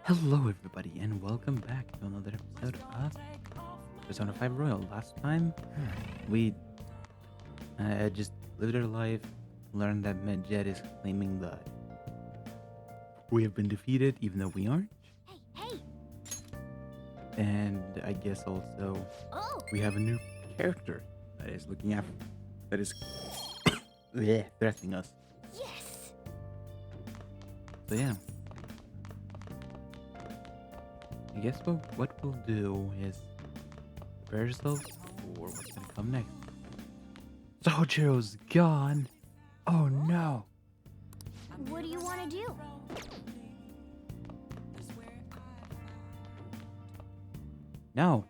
Hello, everybody, and welcome back to another episode of Persona 5 Royal. Last time, we just lived our life, learned that Medjed is claiming that we have been defeated, even though we aren't. Hey! And I guess also Oh! we have a new character that is looking after, that is bleh, threatening us. Yes! So yeah. I guess what we'll do is prepare ourselves for what's gonna come next. Sojiro's gone! Oh no! What do you want to do? No!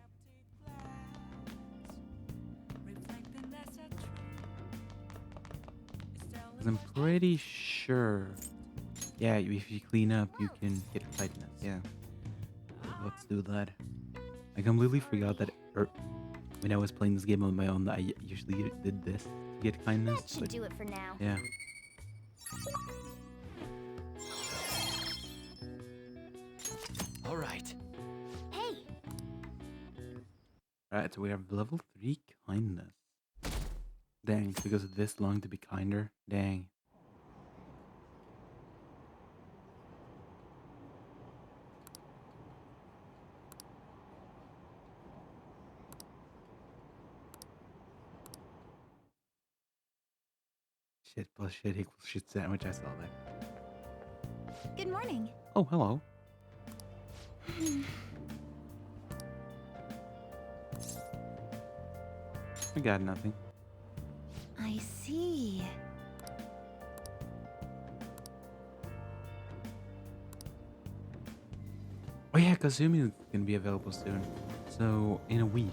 'Cause I'm pretty sure. Yeah, if you clean up, you can get kindness. Yeah. Let's do that. I completely forgot that when I was playing this game on my own, I usually did this to get kindness. That should But do it for now. yeah. All right. Hey! Alright, so we have level 3 kindness. Dang, it took us this long to be kinder. Dang. Shit plus shit equals shit sandwich, I saw that. Good morning. Oh, hello. I got nothing. I see. Oh yeah, Kazumi is gonna be available soon. So, in a week,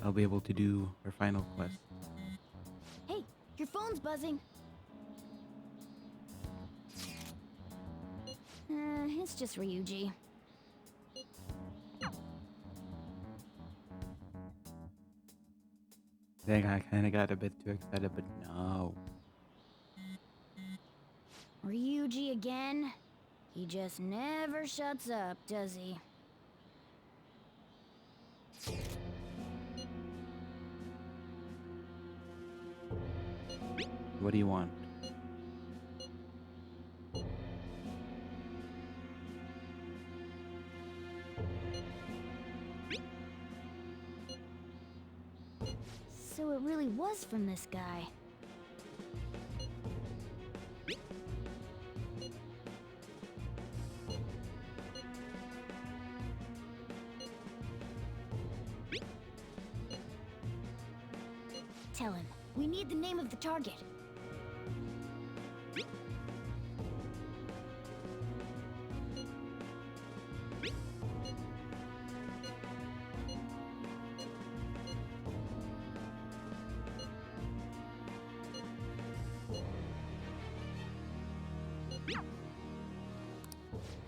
I'll be able to do our final quest. Hey, your phone's buzzing. It's just Ryuji. Dang, I kinda got a bit too excited, but no. Ryuji again? He just never shuts up, does he? What do you want? So it really was from this guy. Tell him. We need the name of the target.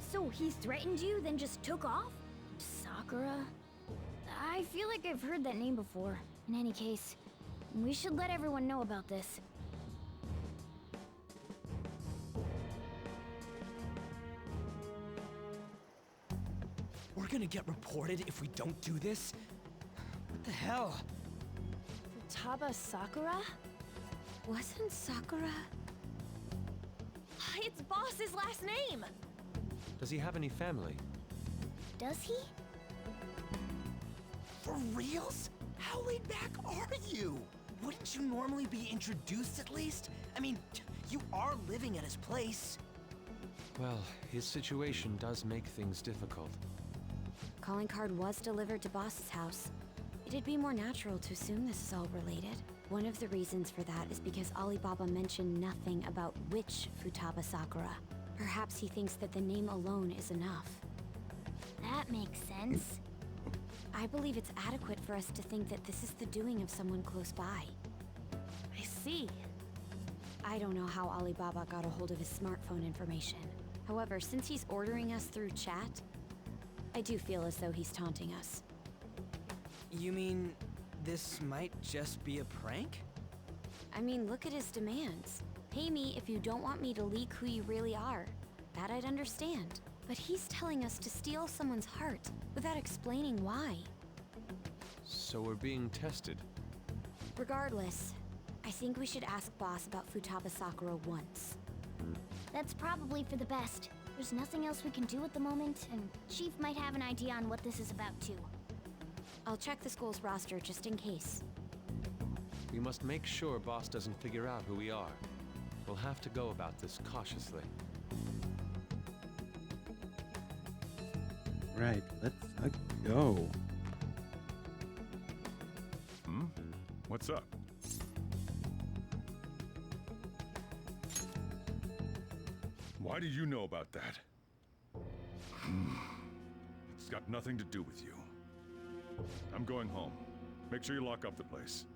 So he threatened you, then just took off? Sakura? I feel like I've heard that name before. In any case, we should let everyone know about this. We're gonna get reported if we don't do this? What the hell? Futaba Sakura? Wasn't Sakura... It's Boss's last name! Does he have any family? Does he? For reals? How laid back are you? Wouldn't you normally be introduced at least? I mean, you are living at his place. Well, his situation does make things difficult. Calling card was delivered to Boss's house. It'd be more natural to assume this is all related. One of the reasons for that is because Alibaba mentioned nothing about which Futaba Sakura. Perhaps he thinks that the name alone is enough. That makes sense. I believe it's adequate for us to think that this is the doing of someone close by. I see. I don't know how Alibaba got a hold of his smartphone information. However, since he's ordering us through chat, I do feel as though he's taunting us. You mean this might just be a prank? I mean, look at his demands. Pay me if you don't want me to leak who you really are. That I'd understand. But he's telling us to steal someone's heart without explaining why. So we're being tested. Regardless, I think we should ask Boss about Futaba Sakura once. That's probably for the best. There's nothing else we can do at the moment, and Chief might have an idea on what this is about too. I'll check the school's roster just in case. We must make sure Boss doesn't figure out who we are. We'll have to go about this cautiously. Right, let's go. What's up? Why do you know about that? It's got nothing to do with you. I'm going home. Make sure you lock up the place.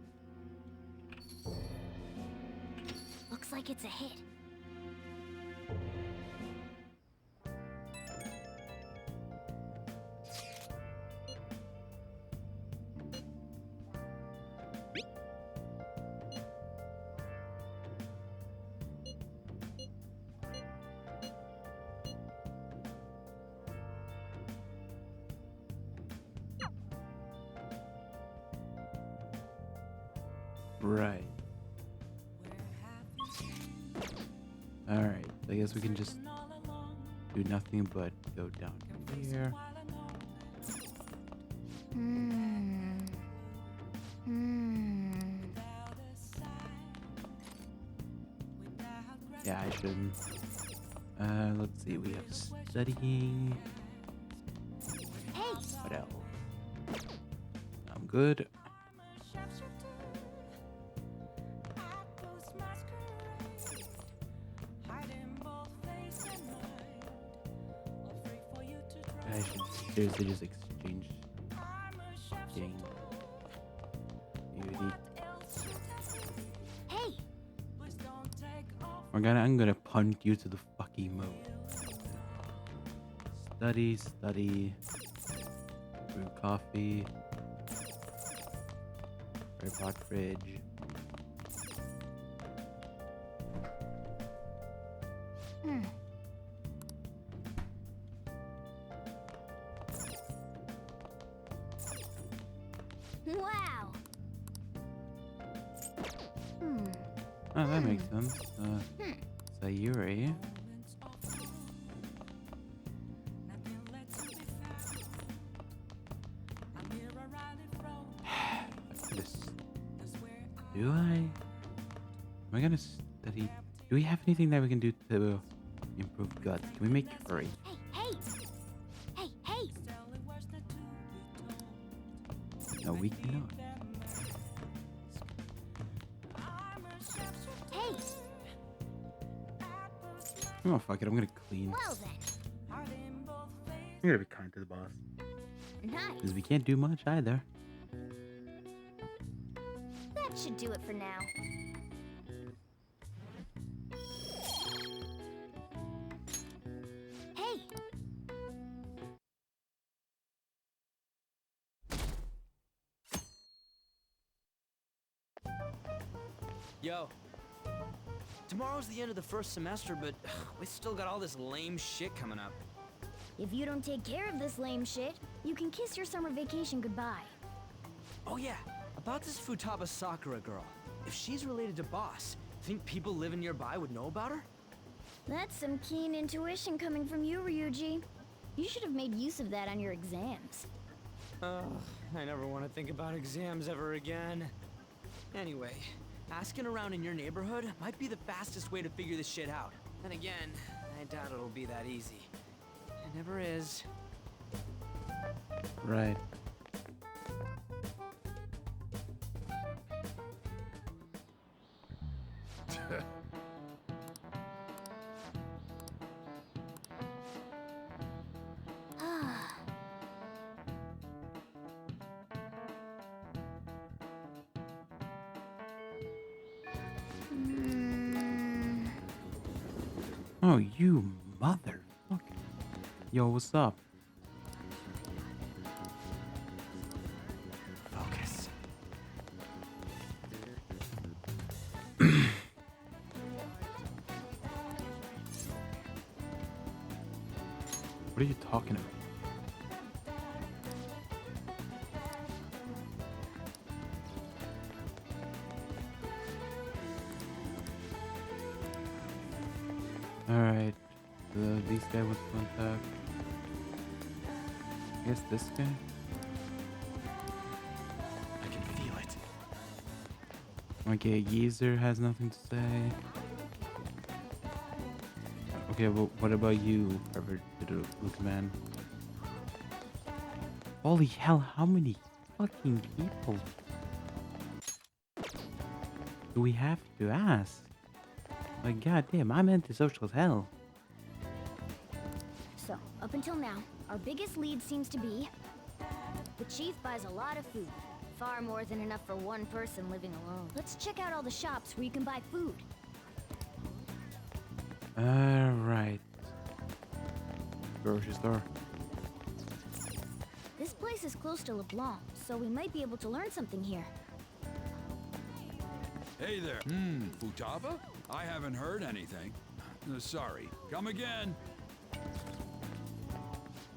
Looks like it's a hit. Right. Alright, so I guess we can just do nothing but go down here. Yeah, I shouldn't. Let's see, we have studying. Hey! What else? I'm good. I should seriously just exchange fucking beauty. Hey! I'm gonna punt you to the fucking moon. Study, brew coffee, red pot fridge. Wow! Oh, that makes sense. Sayuri. Do I? Am I gonna study? Do we have anything that we can do to improve guts? Can we make curry? Hey! Hey! Hey! Hey! No, we cannot. Hey! Oh, fuck it. I'm gonna clean. Well then. I'm gonna be kind to the boss. Nice. Because we can't do much either. That should do it for now. Hey! Yo. Tomorrow's the end of the first semester, but we still got all this lame shit coming up. If you don't take care of this lame shit, you can kiss your summer vacation goodbye. Oh yeah, about this Futaba Sakura girl. If she's related to Boss, think people living nearby would know about her? That's some keen intuition coming from you, Ryuji. You should have made use of that on your exams. I never want to think about exams ever again. Anyway, asking around in your neighborhood might be the fastest way to figure this shit out. Then again, I doubt it'll be that easy. It never is. Right. Oh, you motherfucker. Yo, what's up? Focus. What are you talking about? Alright. This guy was contact. I guess this guy? I can feel it. Okay, Geezer has nothing to say. Okay, well, what about you, pervert little man? Holy hell, how many fucking people do we have to ask? Like, goddamn, I'm antisocial as hell. So, up until now, our biggest lead seems to be the chief buys a lot of food. Far more than enough for one person living alone. Let's check out all the shops where you can buy food. Alright. Grocery store. This place is close to LeBlanc, so we might be able to learn something here. Hey there. Futaba? I haven't heard anything. Sorry. Come again.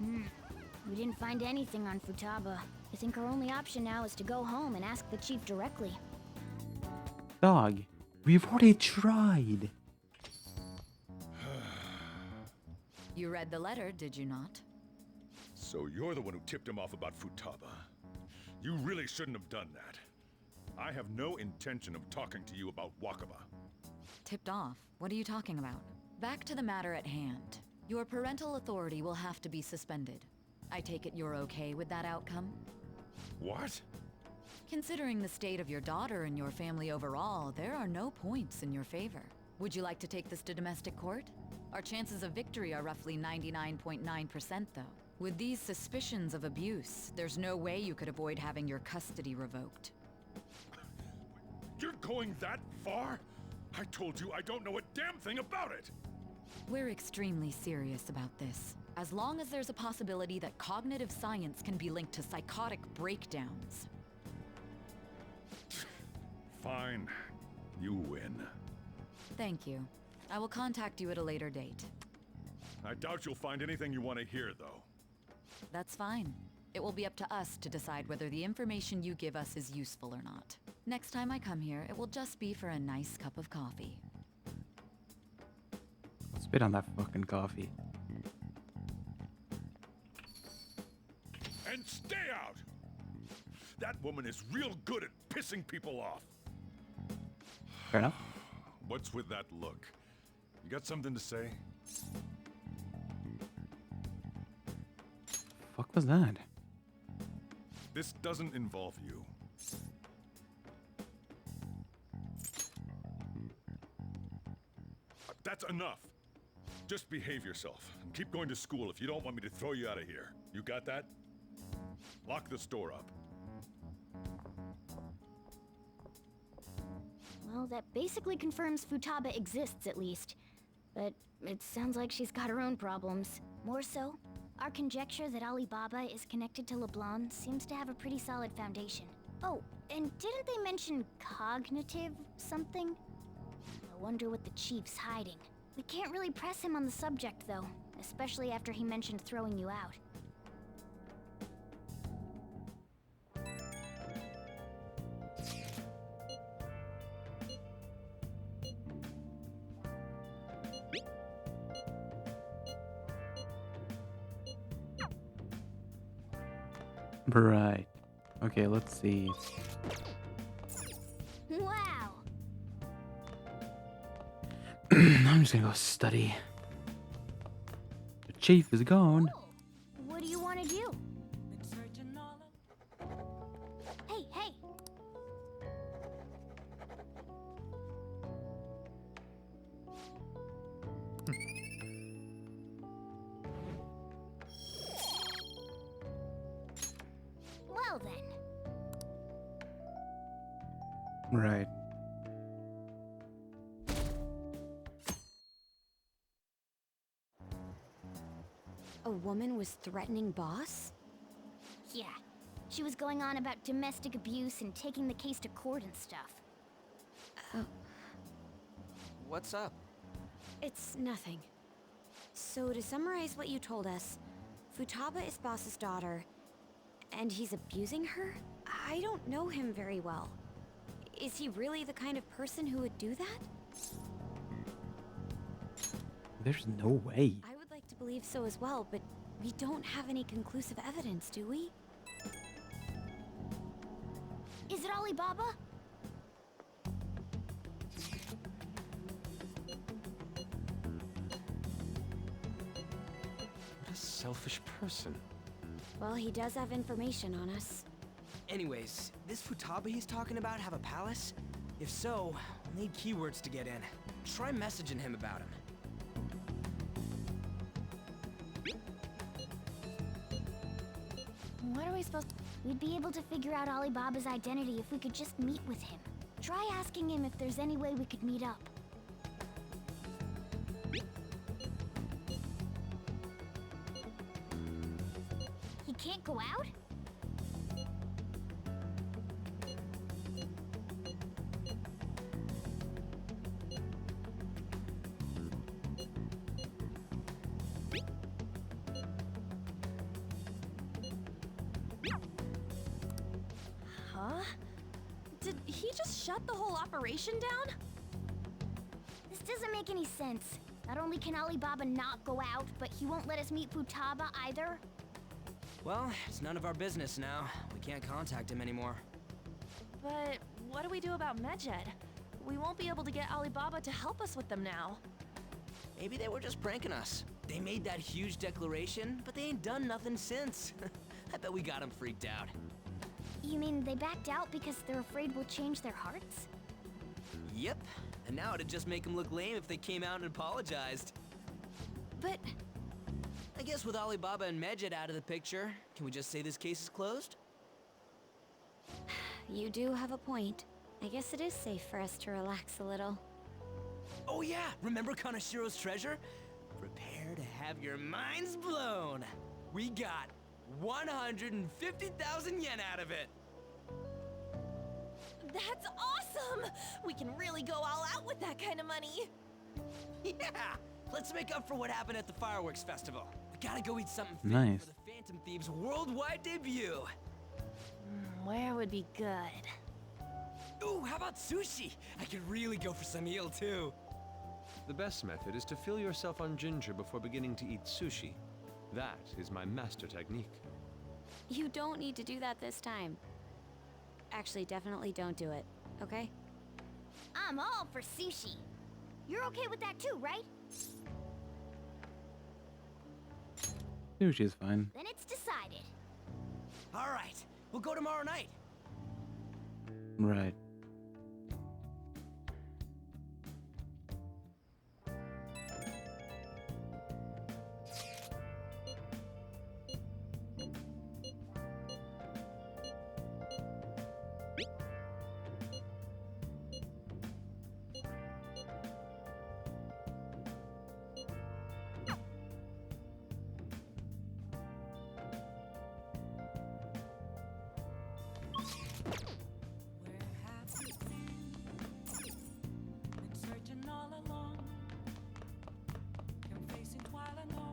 We didn't find anything on Futaba. I think our only option now is to go home and ask the chief directly. Dog, we've already tried. You read the letter, did you not? So you're the one who tipped him off about Futaba. You really shouldn't have done that. I have no intention of talking to you about Wakaba. Tipped off? What are you talking about? Back to the matter at hand. Your parental authority will have to be suspended. I take it you're okay with that outcome? What? Considering the state of your daughter and your family overall, there are no points in your favor. Would you like to take this to domestic court? Our chances of victory are roughly 99.9% though. With these suspicions of abuse, there's no way you could avoid having your custody revoked. You're going that far? I told you I don't know a damn thing about it! We're extremely serious about this. As long as there's a possibility that cognitive science can be linked to psychotic breakdowns. Fine. You win. Thank you. I will contact you at a later date. I doubt you'll find anything you want to hear, though. That's fine. It will be up to us to decide whether the information you give us is useful or not. Next time I come here, it will just be for a nice cup of coffee. Spit on that fucking coffee. And stay out! That woman is real good at pissing people off. Fair enough. What's with that look? You got something to say? Fuck was that? This doesn't involve you. That's enough. Just behave yourself and keep going to school if you don't want me to throw you out of here. You got that? Lock the store up. Well, that basically confirms Futaba exists, at least. But it sounds like she's got her own problems. More so, our conjecture that Alibaba is connected to LeBlanc seems to have a pretty solid foundation. Oh, and didn't they mention cognitive something? I wonder what the chief's hiding. We can't really press him on the subject, though, especially after he mentioned throwing you out. Right. Okay, let's see. Wow! I'm just gonna go study. The chief is gone. What do you want to do? Hey, hey! Well then. Right. A woman was threatening Boss? Yeah. She was going on about domestic abuse and taking the case to court and stuff. What's up? It's nothing. So to summarize what you told us, Futaba is Boss's daughter, and he's abusing her? I don't know him very well. Is he really the kind of person who would do that? There's no way. I would like to believe so as well, but we don't have any conclusive evidence, do we? Is it Alibaba? What a selfish person. Well, he does have information on us. Anyways, this Futaba he's talking about have a palace? If so, we'll need keywords to get in. Try messaging him about him. What are we supposed to... We'd be able to figure out Alibaba's identity if we could just meet with him. Try asking him if there's any way we could meet up. He can't go out? Huh? Did he just shut the whole operation down? This doesn't make any sense. Not only can Alibaba not go out, but he won't let us meet Futaba either. Well, it's none of our business now. We can't contact him anymore. But what do we do about Medjed? We won't be able to get Alibaba to help us with them now. Maybe they were just pranking us. They made that huge declaration, but they ain't done nothing since. I bet we got them freaked out. You mean they backed out because they're afraid we'll change their hearts? Yep, and now it'd just make them look lame if they came out and apologized. But I guess with Alibaba and Medjed out of the picture, can we just say this case is closed? You do have a point. I guess it is safe for us to relax a little. Oh yeah, remember Kanashiro's treasure? Prepare to have your minds blown. We got 150,000 yen out of it. that's awesome! We can really go all out with that kind of money. Yeah, let's make up for what happened at the fireworks festival. We gotta go eat something fit Nice. for the Phantom Thieves' worldwide debut. Where would be good? Ooh, how about sushi? I could really go for some eel too. The best method is to fill yourself on ginger before beginning to eat sushi. That is my master technique. You don't need to do that this time. Actually, definitely don't do it, okay? I'm all for sushi. You're okay with that too, right? Sushi's fine. Then it's decided. All right, we'll go tomorrow night. Right.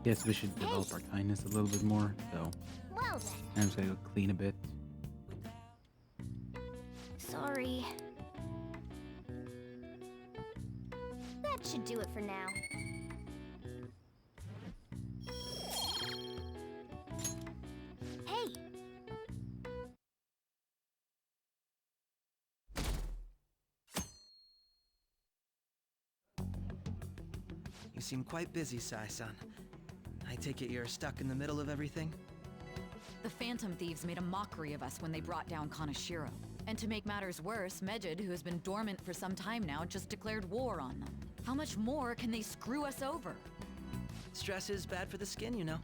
Guess we should develop our kindness a little bit more, so Well then. I'm just gonna go clean a bit. Sorry. That should do it for now. Hey! You seem quite busy, Sai-san. I take it you're stuck in the middle of everything? The Phantom Thieves made a mockery of us when they brought down Kanashiro. And to make matters worse, Medjed, who has been dormant for some time now, just declared war on them. How much more can they screw us over? Stress is bad for the skin, you know.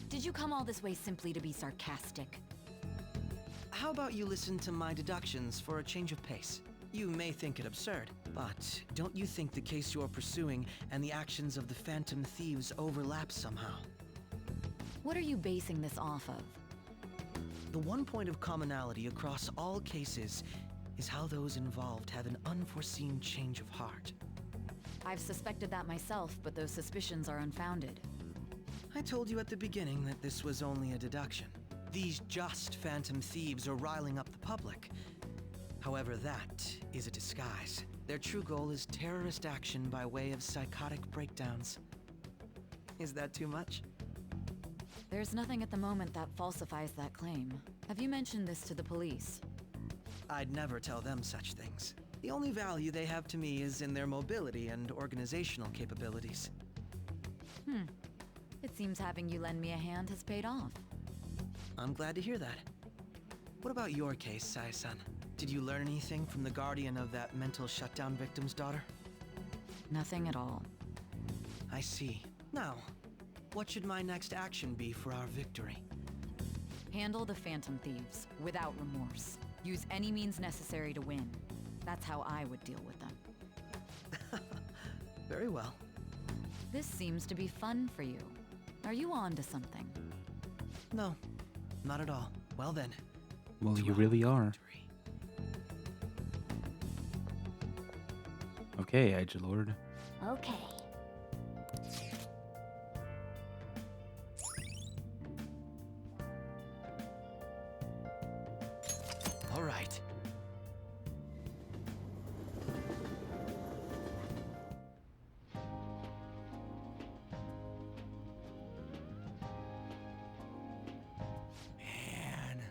Did you come all this way simply to be sarcastic? How about you listen to my deductions for a change of pace? You may think it absurd, but don't you think the case you're pursuing and the actions of the Phantom Thieves overlap somehow? What are you basing this off of? The one point of commonality across all cases is how those involved have an unforeseen change of heart. I've suspected that myself, but those suspicions are unfounded. I told you at the beginning that this was only a deduction. These just phantom thieves are riling up the public. However, that is a disguise. Their true goal is terrorist action by way of psychotic breakdowns. Is that too much? There's nothing at the moment that falsifies that claim. Have you mentioned this to the police? I'd never tell them such things. The only value they have to me is in their mobility and organizational capabilities. It seems having you lend me a hand has paid off. I'm glad to hear that. What about your case, Sai-san? Did you learn anything from the guardian of that mental shutdown victim's daughter? Nothing at all. I see. Now, what should my next action be for our victory? Handle the Phantom Thieves, without remorse. Use any means necessary to win. That's how I would deal with them. Very well. This seems to be fun for you. Are you on to something? No, not at all. Well then. Well, to you our really are. victory. Okay, Edgelord. Okay. All right. Man,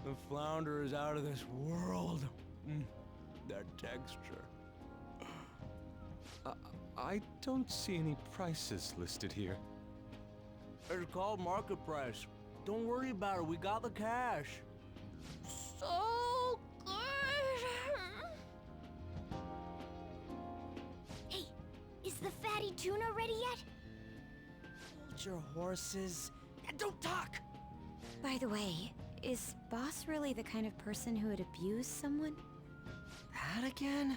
the flounder is out of this world. That texture. I don't see any prices listed here. It's called market price. Don't worry about it. We got the cash. So good. Hey, is the fatty tuna ready yet? Hold your horses and don't talk. By the way, is Boss really the kind of person who would abuse someone? That again?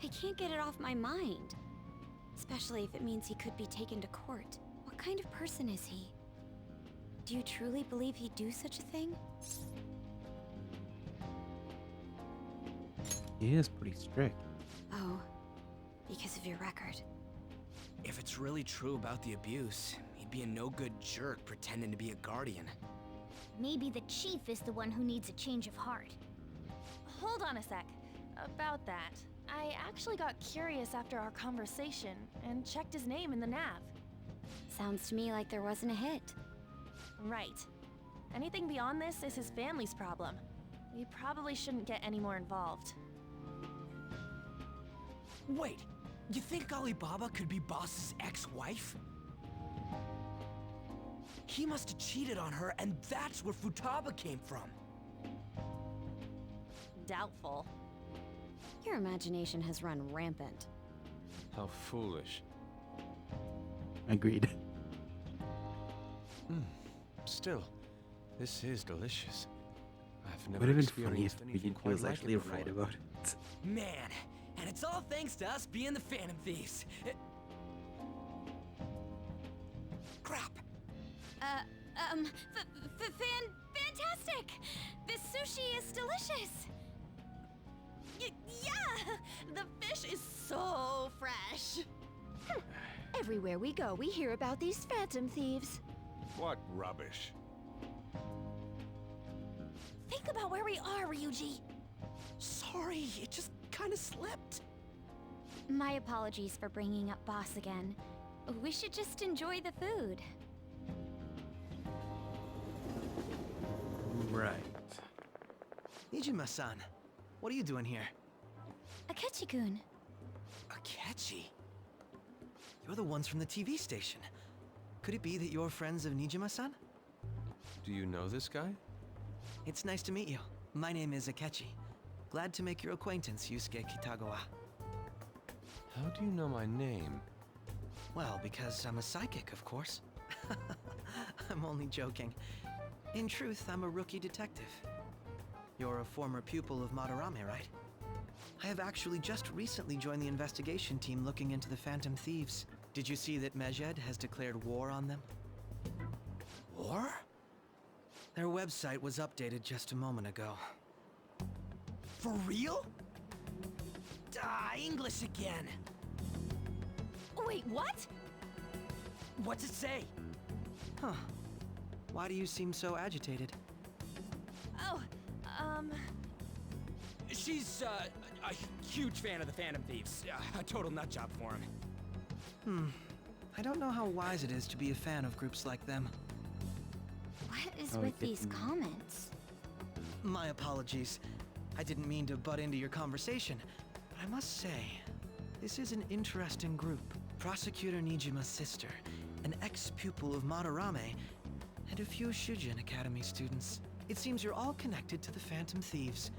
I can't get it off my mind. Especially if it means he could be taken to court. What kind of person is he? Do you truly believe he'd do such a thing? He is pretty strict. Oh, because of your record. If it's really true about the abuse, he'd be a no-good jerk pretending to be a guardian. Maybe the chief is the one who needs a change of heart. Hold on a sec. About that, I actually got curious after our conversation and checked his name in the nav. Sounds to me like there wasn't a hit. Right. Anything beyond this is his family's problem. We probably shouldn't get any more involved. Wait, you think Alibaba could be Boss's ex-wife? He must have cheated on her, and that's where Futaba came from. Doubtful. Your imagination has run rampant. How foolish. Agreed. Still, this is delicious. I've never Would have been funny if experienced we anything quite was like actually it before. right about it. Man, and it's all thanks to us being the Phantom Thieves. Crap. Fantastic! This sushi is delicious! Yeah! The fish is so fresh! Everywhere we go, we hear about these phantom thieves. What rubbish. Think about where we are, Ryuji. Sorry, it just kind of slipped. My apologies for bringing up Boss again. We should just enjoy the food. Right. Nijima-san, what are you doing here? Akechi-kun. Akechi? You're the ones from the TV station. Could it be that you're friends of Nijima-san? Do you know this guy? It's nice to meet you. My name is Akechi. Glad to make your acquaintance, Yusuke Kitagawa. How do you know my name? Well, because I'm a psychic, of course. I'm only joking. In truth, I'm a rookie detective. You're a former pupil of Madarame, right? I have actually just recently joined the investigation team looking into the Phantom Thieves. Did you see that Medjed has declared war on them? War? Their website was updated just a moment ago. For real? English again. Wait, what? What's it say? Huh. Why do you seem so agitated? Oh, She's, a huge fan of the Phantom Thieves. A total nutjob for him. I don't know how wise it is to be a fan of groups like them. What is Oh, with get these me. comments? My apologies. I didn't mean to butt into your conversation, but I must say, this is an interesting group. Prosecutor Nijima's sister, an ex-pupil of Madarame, and a few Shujin Academy students. It seems you're all connected to the Phantom Thieves.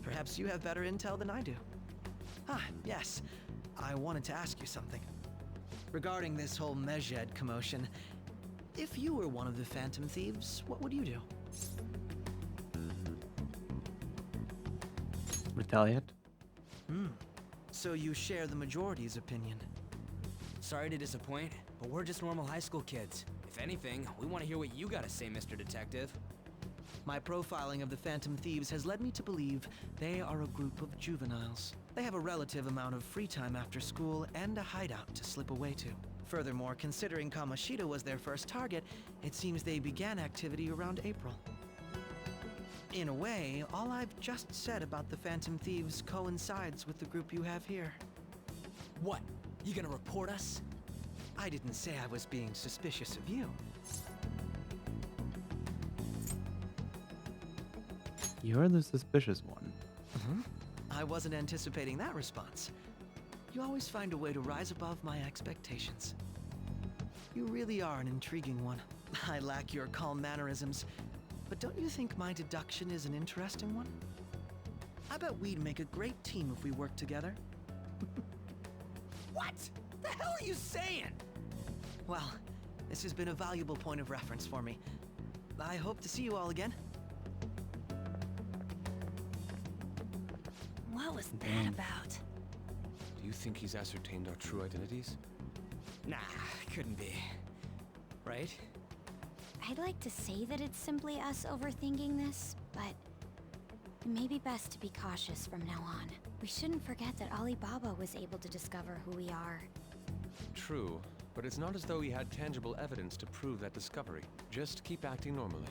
Perhaps you have better intel than I do. Ah, yes. I wanted to ask you something. Regarding this whole Medjed commotion, if you were one of the Phantom Thieves, what would you do? Retaliate? So you share the majority's opinion. Sorry to disappoint, but we're just normal high school kids. If anything, we want to hear what you gotta say, Mr. Detective. My profiling of the Phantom Thieves has led me to believe they are a group of juveniles. They have a relative amount of free time after school and a hideout to slip away to. Furthermore, considering Kamoshida was their first target, it seems they began activity around April. In a way, all I've just said about the Phantom Thieves coincides with the group you have here. What? You gonna report us? I didn't say I was being suspicious of you. You're the suspicious one. I wasn't anticipating that response. You always find a way to rise above my expectations. You really are an intriguing one. I lack your calm mannerisms, but don't you think my deduction is an interesting one? I bet we'd make a great team if we worked together. What? The hell are you saying? Well, this has been a valuable point of reference for me. I hope to see you all again. What was that Dang. about? Do you think he's ascertained our true identities? Nah, couldn't be. Right? I'd like to say that it's simply us overthinking this, but it may be best to be cautious from now on. We shouldn't forget that Alibaba was able to discover who we are. True, but it's not as though he had tangible evidence to prove that discovery. Just keep acting normally.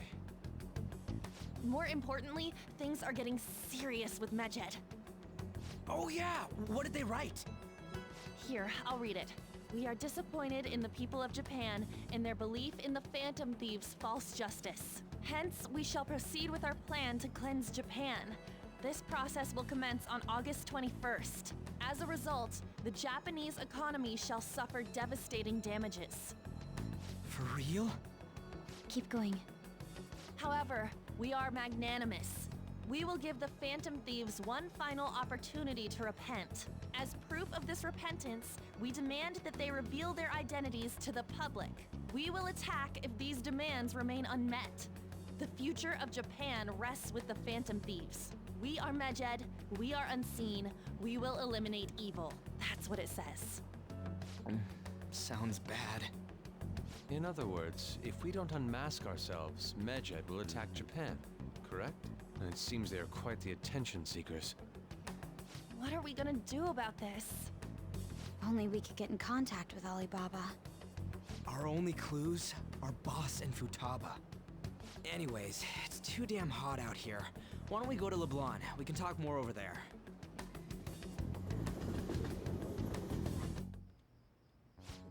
More importantly, things are getting serious with Medjed. Oh yeah, what did they write? Here, I'll read it. We are disappointed in the people of Japan in their belief in the Phantom Thieves' false justice. Hence, we shall proceed with our plan to cleanse Japan. This process will commence on August 21st. As a result, the Japanese economy shall suffer devastating damages. For real? Keep going. However, we are magnanimous. We will give the Phantom Thieves one final opportunity to repent. As proof of this repentance, we demand that they reveal their identities to the public. We will attack if these demands remain unmet. The future of Japan rests with the Phantom Thieves. We are Medjed, we are unseen, we will eliminate evil. That's what it says. Sounds bad. In other words, if we don't unmask ourselves, Medjed will attack Japan, correct? And it seems they are quite the attention seekers. What are we gonna do about this? Only we could get in contact with Alibaba. Our only clues are Boss and Futaba. Anyways, it's too damn hot out here. Why don't we go to LeBlanc? We can talk more over there.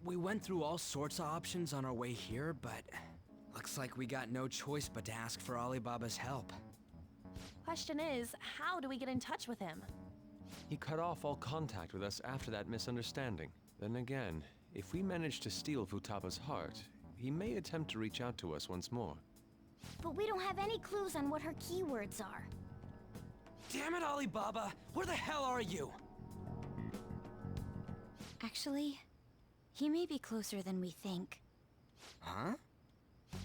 We went through all sorts of options on our way here, but looks like we got no choice but to ask for Alibaba's help. Question is, how do we get in touch with him? He cut off all contact with us after that misunderstanding. Then again, if we manage to steal Futaba's heart, he may attempt to reach out to us once more. But we don't have any clues on what her keywords are. Damn it, Alibaba! Where the hell are you? Actually, he may be closer than we think. Huh?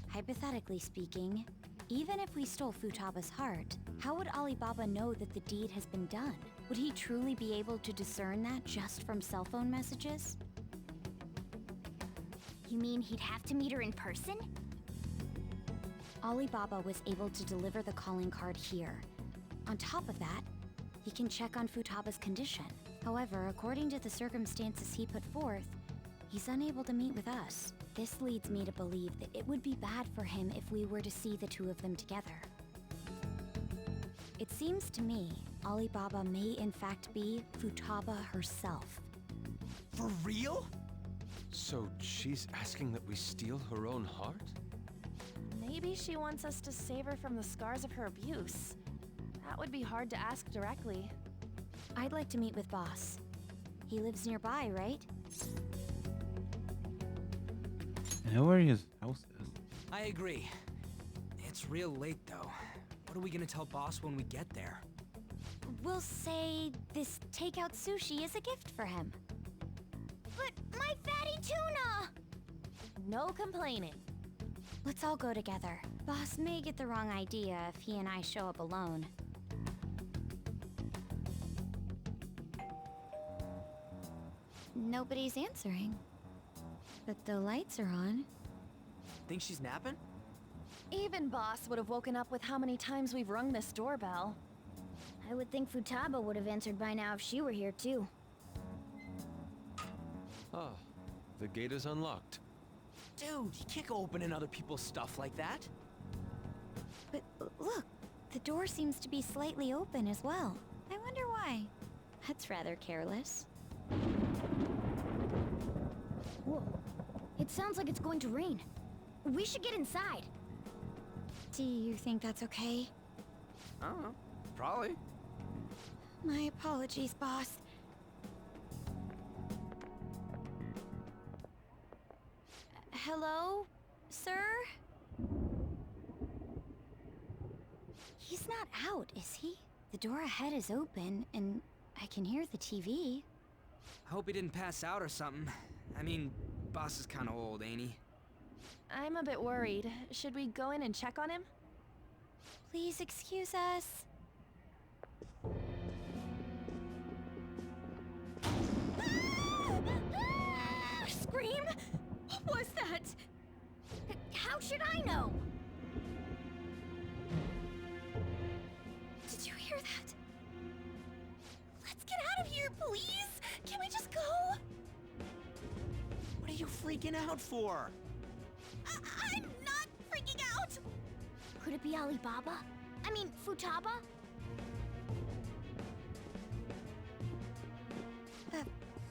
Hypothetically speaking, even if we stole Futaba's heart, how would Alibaba know that the deed has been done? Would he truly be able to discern that just from cell phone messages? You mean he'd have to meet her in person? Alibaba was able to deliver the calling card here. On top of that, he can check on Futaba's condition. However, according to the circumstances he put forth, he's unable to meet with us. This leads me to believe that it would be bad for him if we were to see the two of them together. It seems to me Alibaba may in fact be Futaba herself. For real? So she's asking that we steal her own heart? Maybe she wants us to save her from the scars of her abuse. That would be hard to ask directly. I'd like to meet with Boss. He lives nearby, right? I know where his house is. I agree. It's real late, though. What are we gonna tell Boss when we get there? We'll say this takeout sushi is a gift for him. But my fatty tuna! No complaining. Let's all go together. Boss may get the wrong idea if he and I show up alone. Nobody's answering. But the lights are on. Think she's napping? Even Boss would have woken up with how many times we've rung this doorbell. I would think Futaba would have answered by now if she were here too. Ah, the gate is unlocked. Dude, you can't go opening other people's stuff like that. But look, the door seems to be slightly open as well. I wonder why. That's rather careless. Whoa. It sounds like it's going to rain. We should get inside. Do you think that's okay? I don't know. Probably. My apologies, boss. Hello, sir? He's not out, is he? The door ahead is open, and I can hear the TV. I hope he didn't pass out or something. I mean, Boss is kinda old, ain't he? I'm a bit worried. Should we go in and check on him? Please excuse us. Scream? What was that? How should I know? Did you hear that? Let's get out of here, please! Can we just go? What are you freaking out for? I'm not freaking out! Could it be Alibaba? I mean, Futaba?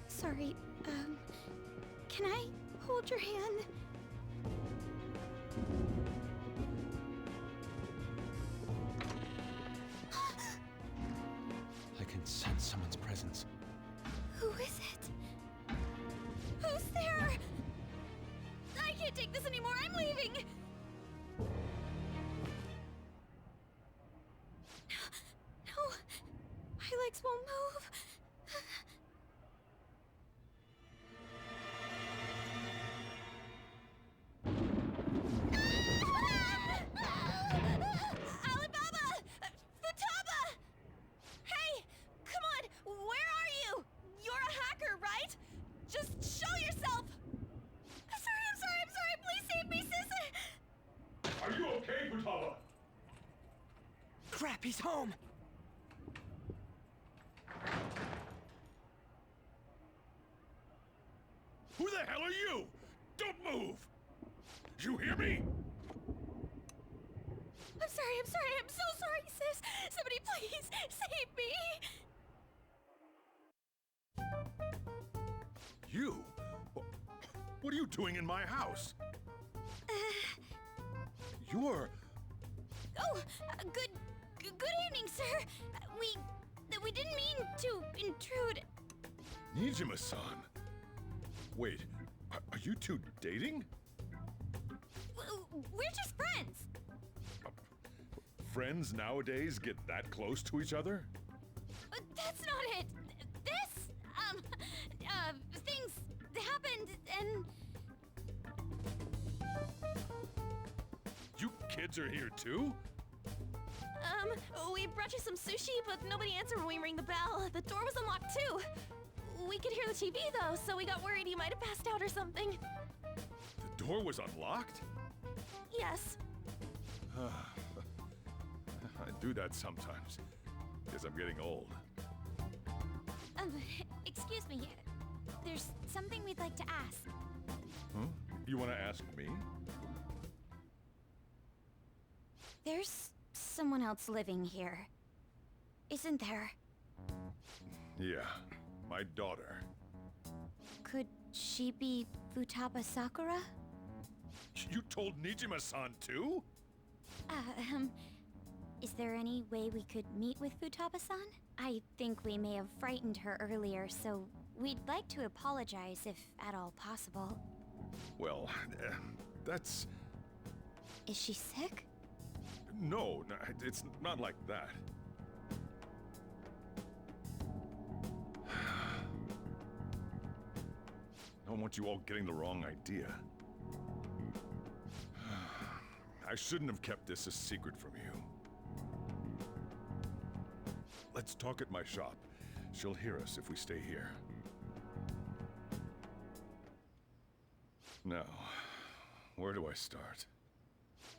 Sorry, can I hold your hand? I can sense someone's presence. Who is it? Who's there? I can't take this anymore. I'm leaving. No, my legs won't move. Alibaba! Futaba! Hey, come on. Where are you? You're a hacker, right? Just show yourself. I'm sorry. Please save me, sis. Are you okay, Futaba? Crap, he's home! Who the hell are you? Don't move! You hear me? I'm sorry. I'm so sorry, sis. Somebody please save me. You? What are you doing in my house? You're... Oh, good evening, sir. We didn't mean to intrude. Nijima-san. Wait, are you two dating? We're just friends. Friends nowadays get that close to each other? That's not it. This, things happened and... You kids are here too? We brought you some sushi, but nobody answered when we rang the bell. The door was unlocked too. We could hear the TV though, so we got worried you might have passed out or something. The door was unlocked? Yes. I do that sometimes. Guess I'm getting old. Excuse me, there's something we'd like to ask. Huh? You want to ask me? There's someone else living here, isn't there? Yeah, my daughter. Could she be Futaba Sakura? You told Nijima-san too? Um, is there any way we could meet with Futaba-san? I think we may have frightened her earlier, so we'd like to apologize if at all possible. Well, that's... Is she sick? No, it's not like that. I don't want you all getting the wrong idea. I shouldn't have kept this a secret from you. Let's talk at my shop. She'll hear us if we stay here. Now, where do I start?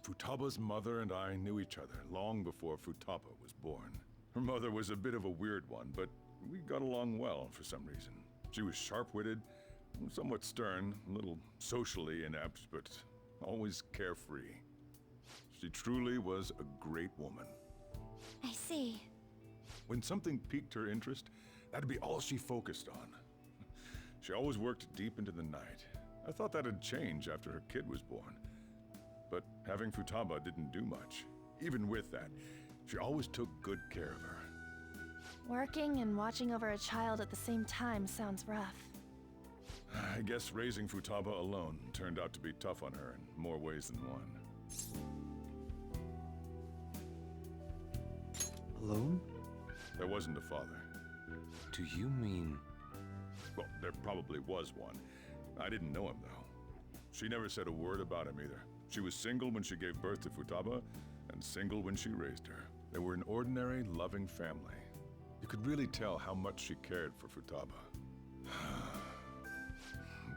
Futaba's mother and I knew each other long before Futaba was born. Her mother was a bit of a weird one, but we got along well for some reason. She was sharp-witted, somewhat stern, a little socially inept, but always carefree. She truly was a great woman. I see. When something piqued her interest, that'd be all she focused on. She always worked deep into the night. I thought that'd change after her kid was born. But having Futaba didn't do much. Even with that, she always took good care of her. Working and watching over a child at the same time sounds rough. I guess raising Futaba alone turned out to be tough on her in more ways than one. Alone? There wasn't a father. Do you mean... Well, there probably was one. I didn't know him, though. She never said a word about him either. She was single when she gave birth to Futaba, and single when she raised her. They were an ordinary, loving family. You could really tell how much she cared for Futaba.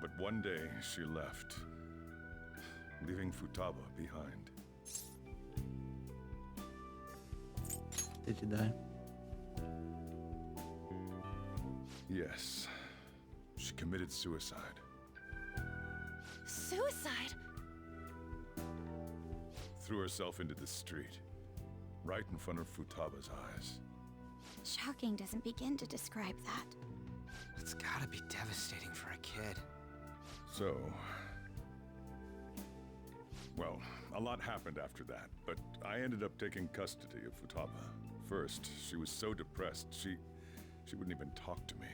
But one day, she left, leaving Futaba behind. Did you die? Yes. She committed suicide. Suicide? Threw herself into the street, right in front of Futaba's eyes. Shocking doesn't begin to describe that. It's gotta be devastating for a kid. So... Well, a lot happened after that, but I ended up taking custody of Futaba. First, she was so depressed, she wouldn't even talk to me.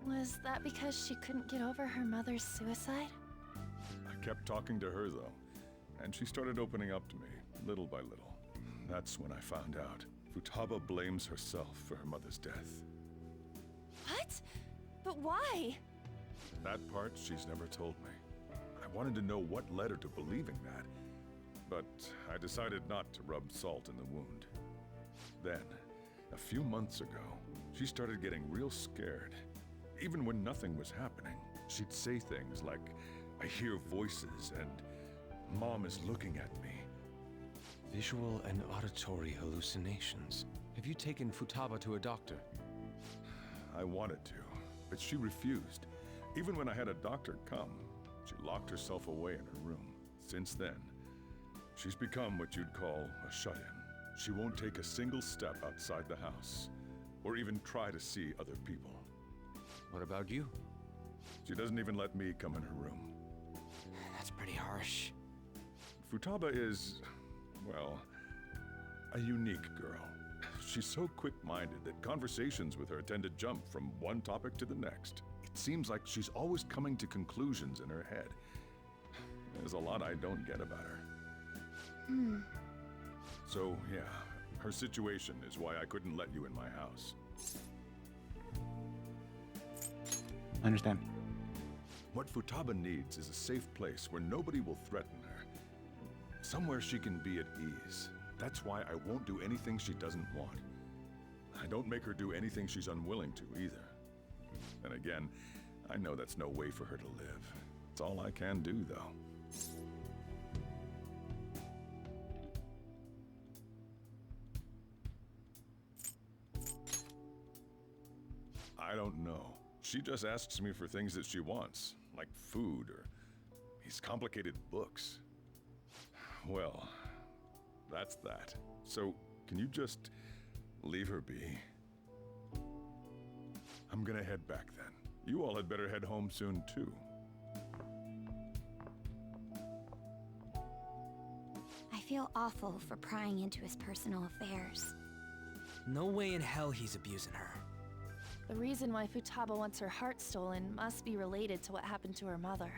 Was that because she couldn't get over her mother's suicide? I kept talking to her, though, and she started opening up to me, little by little. That's when I found out. Futaba blames herself for her mother's death. What? But why? That part she's never told me. I wanted to know what led her to believing that, but I decided not to rub salt in the wound. Then, a few months ago, she started getting real scared. Even when nothing was happening, she'd say things like, "I hear voices," and "Mom is looking at me." Visual and auditory hallucinations. Have you taken Futaba to a doctor? I wanted to, but she refused. Even when I had a doctor come, she locked herself away in her room. Since then, she's become what you'd call a shut-in. She won't take a single step outside the house, or even try to see other people. What about you? She doesn't even let me come in her room. That's pretty harsh. Futaba is, well, a unique girl. She's so quick-minded that conversations with her tend to jump from one topic to the next. It seems like she's always coming to conclusions in her head. There's a lot I don't get about her. So, yeah, her situation is why I couldn't let you in my house. I understand. What Futaba needs is a safe place where nobody will threaten her. Somewhere she can be at ease. That's why I won't do anything she doesn't want. I don't make her do anything she's unwilling to, either. And again, I know that's no way for her to live. It's all I can do, though. I don't know. She just asks me for things that she wants, like food or these complicated books. Well, that's that. So, can you just leave her be? I'm gonna head back then. You all had better head home soon, too. I feel awful for prying into his personal affairs. No way in hell he's abusing her. The reason why Futaba wants her heart stolen must be related to what happened to her mother.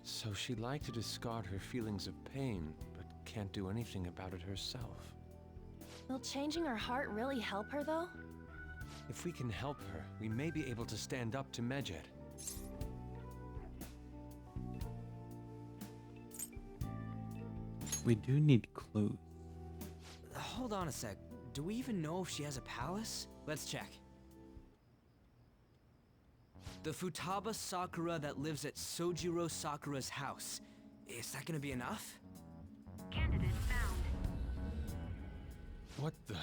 So she'd like to discard her feelings of pain, but can't do anything about it herself. Will changing her heart really help her, though? If we can help her, we may be able to stand up to Medjed. We do need clues. Hold on a sec. Do we even know if she has a palace? Let's check. The Futaba Sakura that lives at Sojiro Sakura's house. Is that gonna be enough? Candidate found. What the?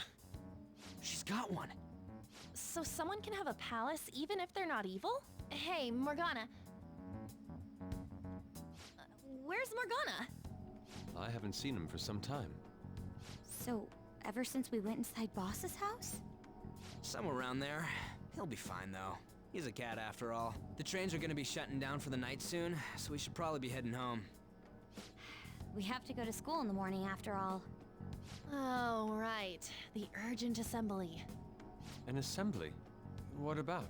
She's got one. So someone can have a palace even if they're not evil? Hey, Morgana. Where's Morgana? I haven't seen him for some time. So, ever since we went inside Boss's house? Somewhere around there. He'll be fine, though. He's a cat after all. The trains are gonna be shutting down for the night soon, so we should probably be heading home. We have to go to school in the morning after all. Oh, right. The urgent assembly. An assembly? What about?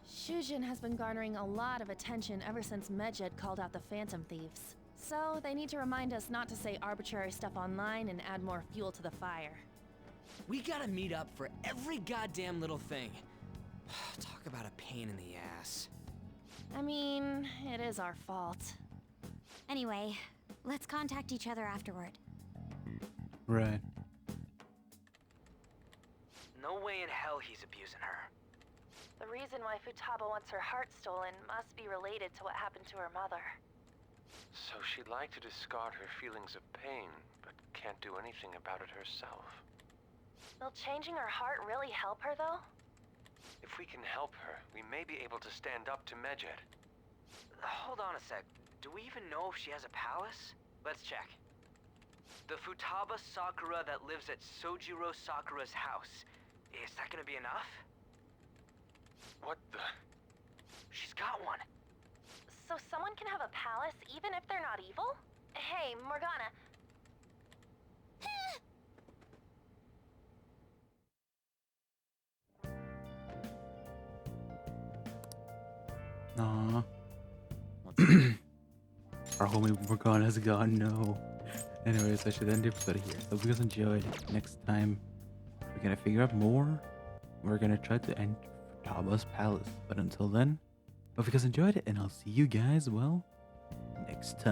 Shujin has been garnering a lot of attention ever since Medjed called out the Phantom Thieves. So they need to remind us not to say arbitrary stuff online and add more fuel to the fire. We gotta meet up for every goddamn little thing. Talk about a pain in the ass. I mean, it is our fault. Anyway, let's contact each other afterward. Right. No way in hell he's abusing her. The reason why Futaba wants her heart stolen must be related to what happened to her mother. So she'd like to discard her feelings of pain, but can't do anything about it herself. Will changing her heart really help her, though? If we can help her, we may be able to stand up to Medjed. Hold on a sec. Do we even know if she has a palace? Let's check. The Futaba Sakura that lives at Sojiro Sakura's house. Is that gonna be enough? What the? She's got one. So someone can have a palace even if they're not evil? Hey, Morgana. Aw. Our homie Morgana's gone, no. Anyways, I should end the episode here. Hope you guys enjoyed. Next time, we're gonna figure out more. We're gonna try to enter Futaba's palace. But until then, hope you guys enjoyed it, and I'll see you guys, well, next time.